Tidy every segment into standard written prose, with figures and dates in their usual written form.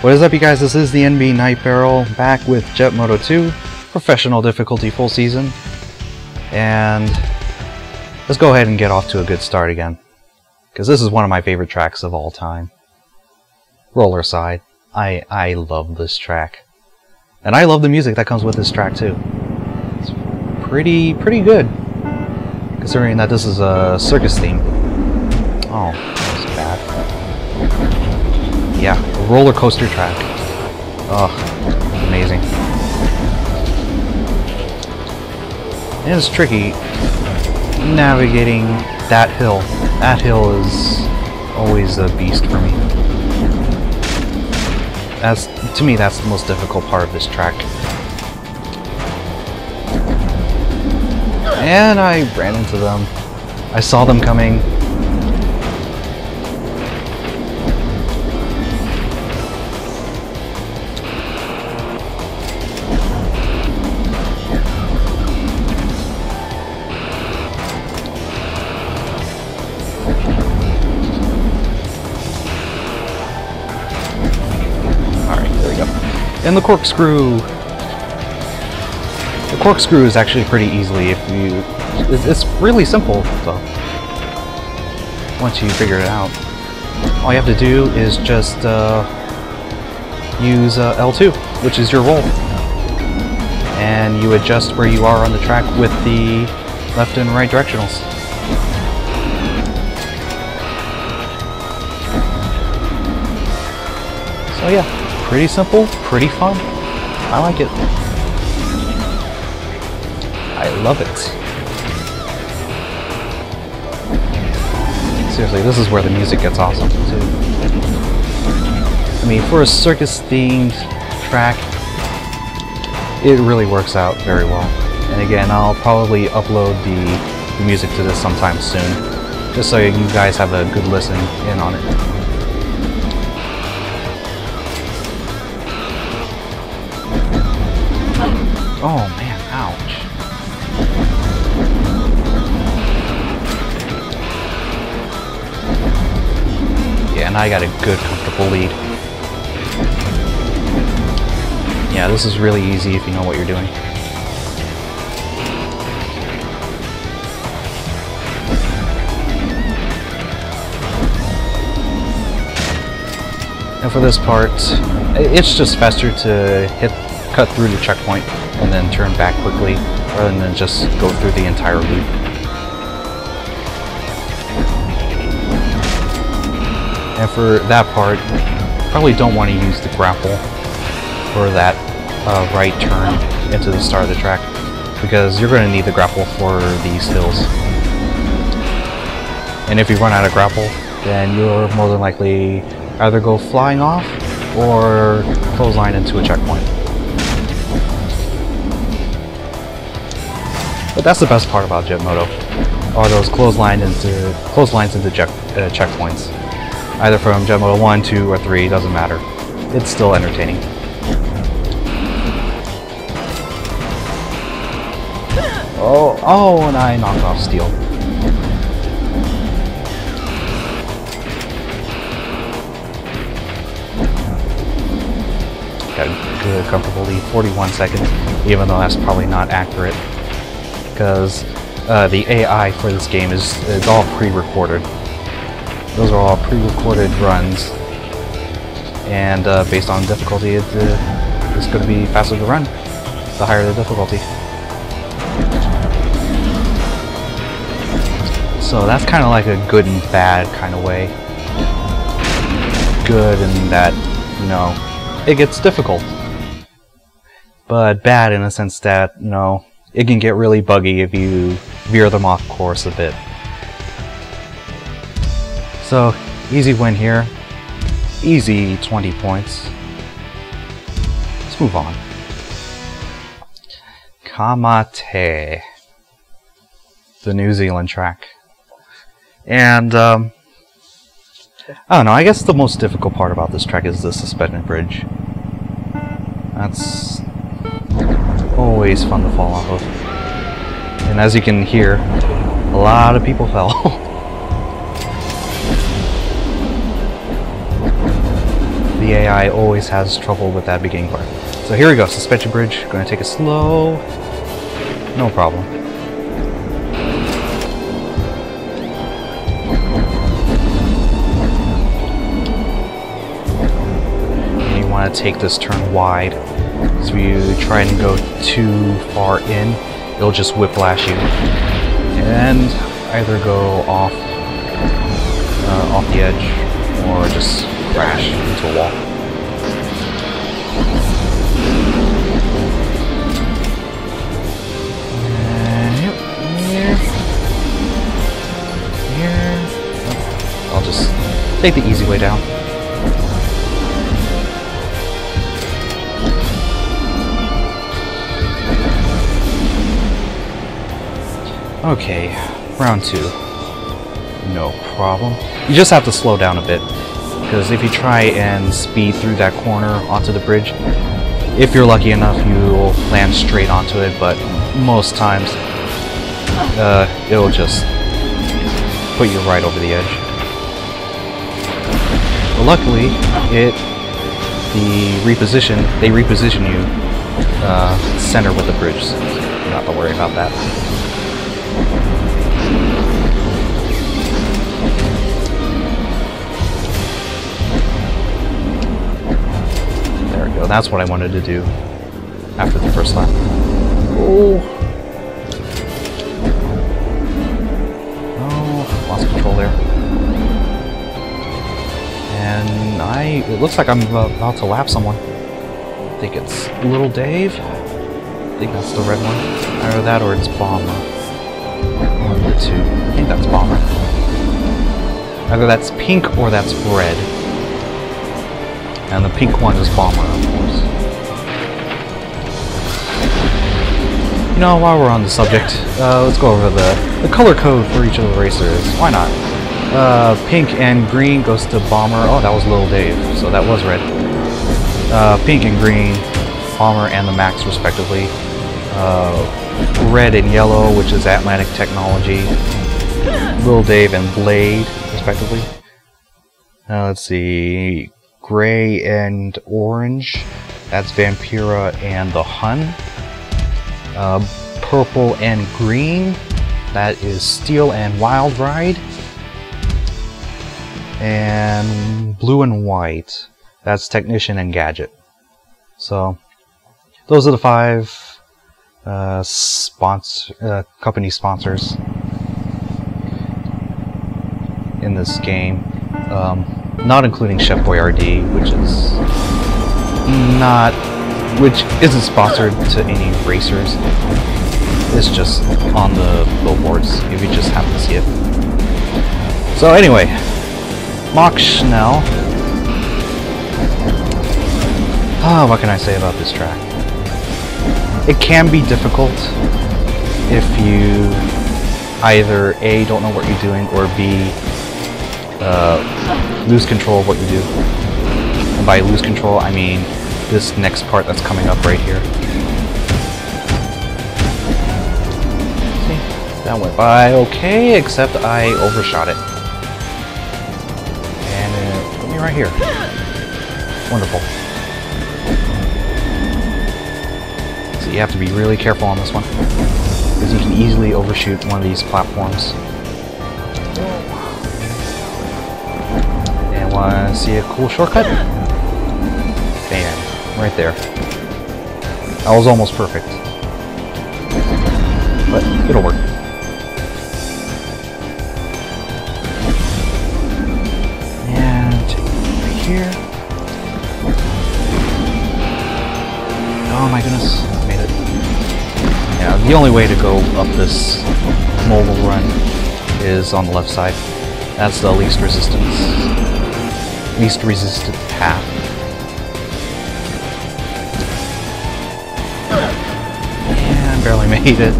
What is up, you guys? This is the NB Nightbarrel, back with Moto 2, professional difficulty full season. And let's go ahead and get off to a good start again, because this is one of my favorite tracks of all time. Roller Side. I love this track. And I love the music that comes with this track too. It's pretty good, considering that this is a circus theme. Oh, that was bad. Yeah, a roller coaster track. Oh, amazing. And it's tricky navigating that hill. That hill is always a beast for me. To me, that's the most difficult part of this track. And I ran into them. I saw them coming. And the corkscrew. The corkscrew is actually pretty easily if you. It's really simple though. Once you figure it out, all you have to do is just use L2, which is your roll, and you adjust where you are on the track with the left and right directionals. So yeah. Pretty simple, pretty fun. I like it. I love it. Seriously, this is where the music gets awesome too. I mean, for a circus-themed track, it really works out very well. And again, I'll probably upload the music to this sometime soon, just so you guys have a good listen in on it. Oh man, ouch. Yeah, and I got a good, comfortable lead. Yeah, this is really easy if you know what you're doing. And for this part, it's just faster to cut through the checkpoint and then turn back quickly, rather than just go through the entire loop. And for that part, probably don't want to use the grapple for that right turn into the start of the track, because you're going to need the grapple for these hills. And if you run out of grapple, then you're more than likely either go flying off or clothesline into a checkpoint. But that's the best part about Moto, are those clotheslines into checkpoints. Either from Moto 1, 2, or 3, doesn't matter. It's still entertaining. Oh, and I knocked off Steel. Got a good, comfortable lead, 41 seconds, even though that's probably not accurate, because the AI for this game is all pre-recorded. Those are all pre-recorded runs, and based on difficulty, it's going to be faster to run, the higher the difficulty. So that's kind of like a good and bad kind of way. Good in that, you know, it gets difficult, but bad in the sense that, you know, it can get really buggy if you veer them off course a bit. So, easy win here. Easy 20 points. Let's move on. Kamate. The New Zealand track. And, I don't know, I guess the most difficult part about this track is the suspended bridge. That's always fun to fall off of. And as you can hear, a lot of people fell. the AI always has trouble with that beginning part. So here we go, suspension bridge. Gonna take it slow. No problem. And you want to take this turn wide. So if you try and go too far in, it'll just whiplash you. And either go off the edge or just crash into a wall. I'll just take the easy way down. Okay, round 2. No problem. You just have to slow down a bit, because if you try and speed through that corner onto the bridge, if you're lucky enough, you'll land straight onto it, but most times it'll just put you right over the edge. But luckily, they reposition you center with the bridge, so you don't have to worry about that. There we go. That's what I wanted to do after the first lap. Oh, lost control there. And it looks like I'm about to lap someone. I think it's Little Dave. I think that's the red one. Either that or it's Bomber. One of the two. I think that's Bomber. Either that's pink or that's red. And the pink one is Bomber, of course. You know, while we're on the subject, let's go over the color code for each of the racers. Why not? Pink and green goes to Bomber. Oh, that was Little Dave, so that was red. Pink and green, Bomber and the Max, respectively. Red and yellow, which is Atlantic Technology. Little Dave and Blade, respectively. Let's see. Gray and orange, that's Vampira and the Hun. Purple and green, that is Steel and Wild Ride. And blue and white, that's Technician and Gadget. So those are the 5 company sponsors in this game, not including Chef Boyardee, which isn't sponsored to any racers. It's just on the billboards if you just happen to see it. So anyway, Mach Schnell. What can I say about this track? It can be difficult if you either A, don't know what you're doing, or B, lose control of what you do. And by lose control, I mean this next part that's coming up right here. See, that went by okay, except I overshot it. And it put me right here. Wonderful. So you have to be really careful on this one, because you can easily overshoot one of these platforms. And want to see a cool shortcut? Bam, right there. That was almost perfect, but it'll work. And right here. Oh my goodness, made it. Yeah, the only way to go up this mobile run is on the left side. That's the least resisted path. And barely made it.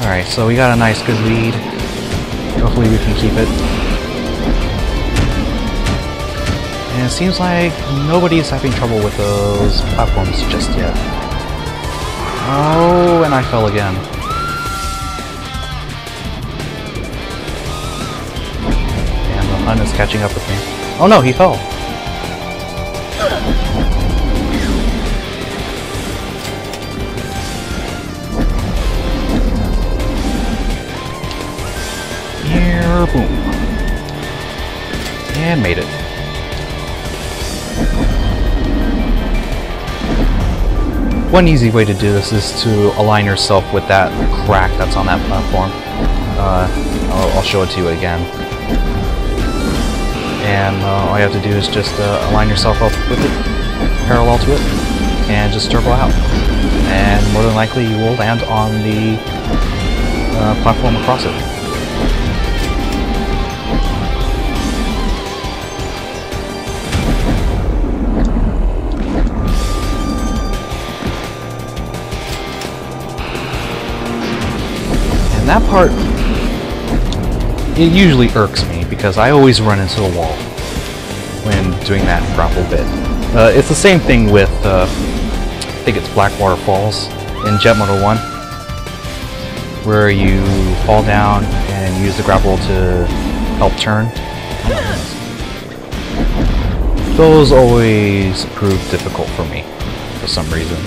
Alright, so we got a nice good lead. Hopefully we can keep it. And it seems like nobody's having trouble with those platforms just yet. Oh, and I fell again. And the Hun is He's catching up with me. Oh no, he fell. Here, boom. And made it. One easy way to do this is to align yourself with that crack that's on that platform. I'll show it to you again. And all you have to do is just align yourself up with it, parallel to it, and just turbo out. And more than likely you will land on the platform across it. And that part, it usually irks me because I always run into the wall when doing that grapple bit. It's the same thing with, I think it's Blackwater Falls in Jet Moto 1, where you fall down and use the grapple to help turn. Those always prove difficult for me for some reason.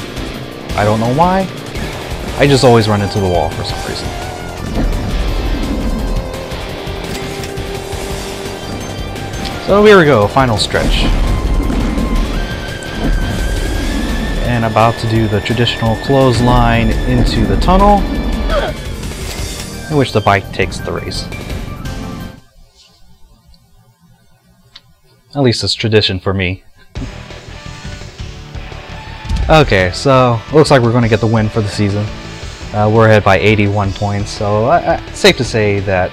I don't know why. I just always run into the wall for some reason. So here we go, final stretch. And about to do the traditional clothesline into the tunnel, in which the bike takes the race. At least it's tradition for me. Okay, so looks like we're going to get the win for the season. We're ahead by 81 points, so it's safe to say that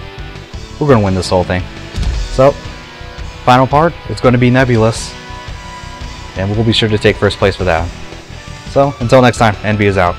we're going to win this whole thing. So, final part, it's going to be nebulous, and we'll be sure to take first place for that. So, until next time, NB is out.